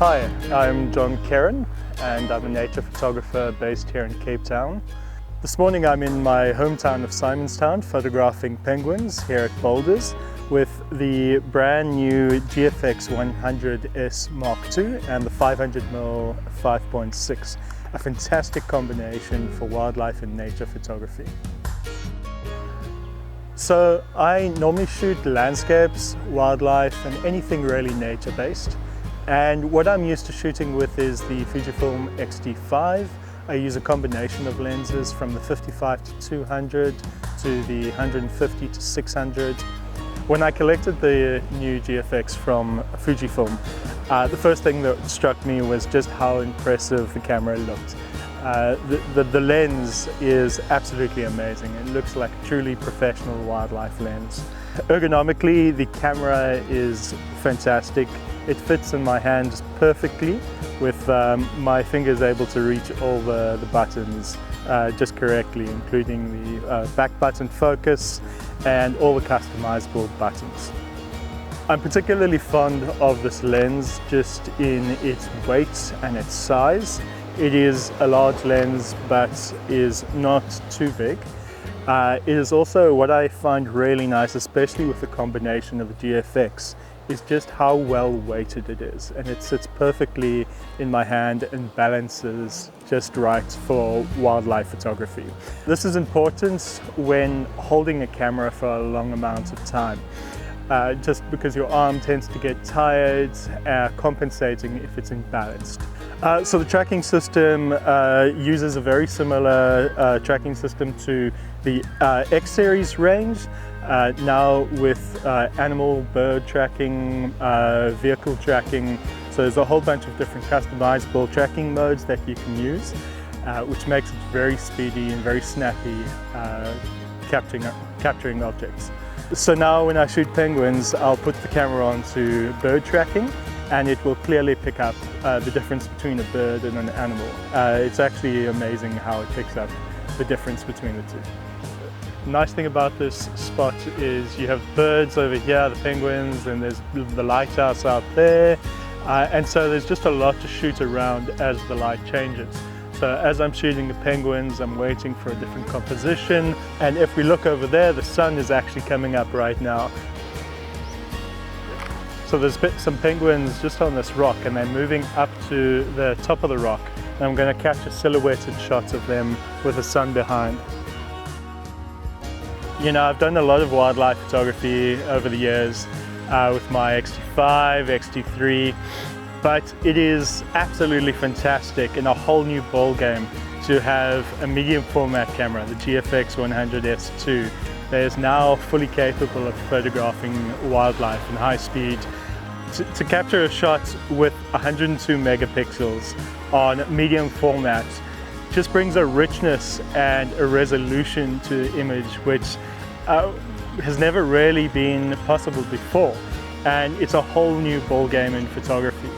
Hi, I'm Jon Kerrin and I'm a nature photographer based here in Cape Town. This morning I'm in my hometown of Simonstown photographing penguins here at Boulders with the brand new GFX 100S Mark II and the 500mm 5.6, a fantastic combination for wildlife and nature photography. So I normally shoot landscapes, wildlife and anything really nature-based. And what I'm used to shooting with is the Fujifilm X-T5. I use a combination of lenses from the 55 to 200 to the 150 to 600. When I collected the new GFX from Fujifilm, the first thing that struck me was just how impressive the camera looked. The lens is absolutely amazing. It looks like a truly professional wildlife lens. Ergonomically, the camera is fantastic. It fits in my hand perfectly with my fingers able to reach all the buttons just correctly, including the back button focus and all the customizable buttons. I'm particularly fond of this lens just in its weight and its size. It is a large lens but is not too big. It is also what I find really nice, especially with the combination of the GFX, is just how well weighted it is, and it sits perfectly in my hand and balances just right for wildlife photography. This is important when holding a camera for a long amount of time. Just because your arm tends to get tired, compensating if it's imbalanced. So the tracking system uses a very similar tracking system to the X series range, now with animal, bird tracking, vehicle tracking. So there's a whole bunch of different customizable tracking modes that you can use, which makes it very speedy and very snappy capturing objects. So now when I shoot penguins, I'll put the camera onto bird tracking and it will clearly pick up the difference between a bird and an animal. It's actually amazing how it picks up the difference between the two. The nice thing about this spot is you have birds over here, the penguins, and there's the lighthouse out there. And so there's just a lot to shoot around as the light changes. So as I'm shooting the penguins, I'm waiting for a different composition. And if we look over there, the sun is actually coming up right now. So there's some penguins just on this rock and they're moving up to the top of the rock. And I'm going to catch a silhouetted shot of them with the sun behind. You know, I've done a lot of wildlife photography over the years with my X-T5, X-T3. But it is absolutely fantastic and a whole new ball game to have a medium format camera, the GFX 100S II, that is now fully capable of photographing wildlife in high speed. To capture a shot with 102 megapixels on medium format just brings a richness and a resolution to the image which has never really been possible before. And it's a whole new ball game in photography.